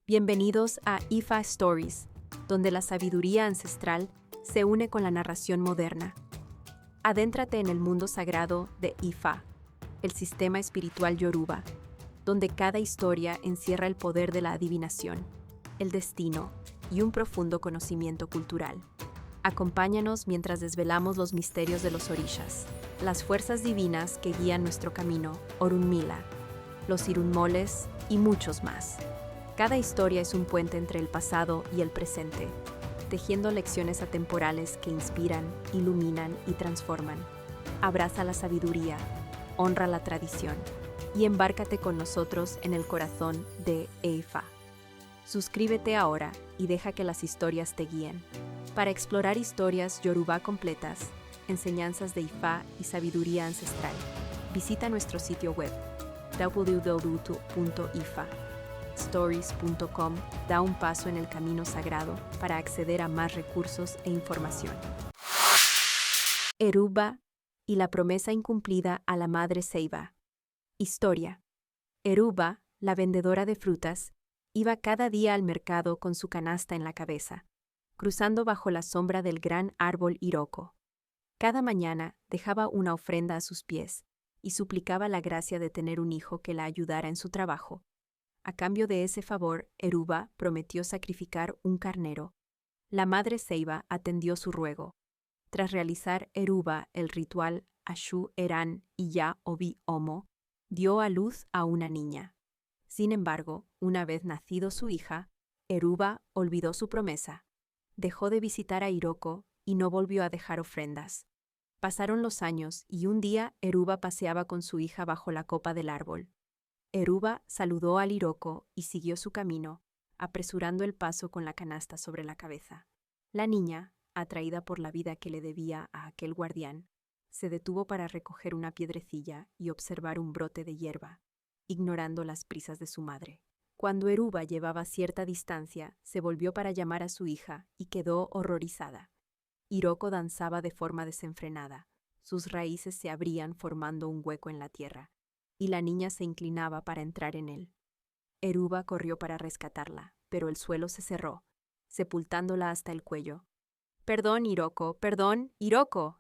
Bienvenidos a IFA Stories, donde la sabiduría ancestral se une con la narración moderna. Adéntrate en el mundo sagrado de Ifa, el sistema espiritual Yoruba, donde cada historia encierra el poder de la adivinación, el destino y un profundo conocimiento cultural. Acompáñanos mientras desvelamos los misterios de los orishas, las fuerzas divinas que guían nuestro camino, Orunmila, los Irunmoles y muchos más. Cada historia es un puente entre el pasado y el presente, tejiendo lecciones atemporales que inspiran, iluminan y transforman. Abraza la sabiduría, honra la tradición y embárcate con nosotros en el corazón de Ifa. Suscríbete ahora y deja que las historias te guíen. Para explorar historias Yoruba completas, enseñanzas de Ifa y sabiduría ancestral, visita nuestro sitio web www.ifastories.com. Da un paso en el camino sagrado para acceder a más recursos e información. Eruba y la promesa incumplida a la madre Ceiba. Historia. Eruba, la vendedora de frutas, iba cada día al mercado con su canasta en la cabeza, cruzando bajo la sombra del gran árbol Iroko. Cada mañana dejaba una ofrenda a sus pies y suplicaba la gracia de tener un hijo que la ayudara en su trabajo. A cambio de ese favor, Eruba prometió sacrificar un carnero. La madre Ceiba atendió su ruego. Tras realizar Eruba el ritual Ashu Eran y Ya Obi Omo, dio a luz a una niña. Sin embargo, una vez nacido su hija, Eruba olvidó su promesa. Dejó de visitar a Iroko y no volvió a dejar ofrendas. Pasaron los años y un día Eruba paseaba con su hija bajo la copa del árbol. Eruba saludó al Iroko y siguió su camino, apresurando el paso con la canasta sobre la cabeza. La niña, atraída por la vida que le debía a aquel guardián, se detuvo para recoger una piedrecilla y observar un brote de hierba, ignorando las prisas de su madre. Cuando Eruba llevaba cierta distancia, se volvió para llamar a su hija y quedó horrorizada. Iroko danzaba de forma desenfrenada. Sus raíces se abrían formando un hueco en la tierra, y la niña se inclinaba para entrar en él. Eruba corrió para rescatarla, pero el suelo se cerró, sepultándola hasta el cuello. «Perdón, Iroko»,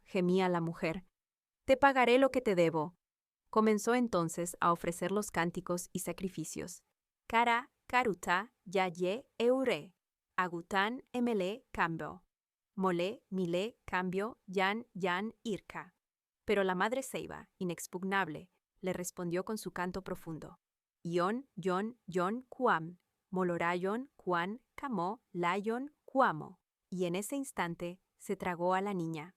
gemía la mujer. «Te pagaré lo que te debo». Comenzó entonces a ofrecer los cánticos y sacrificios. «Kara, karuta, yaye, eure, agutan, emele, cambio. Mole, mile, cambio, yan, irka». Pero la madre Ceiba, inexpugnable, le respondió con su canto profundo. «Yon, kuam, molorayon, kuan, kamo, layon, kuamo». Y en ese instante se tragó a la niña,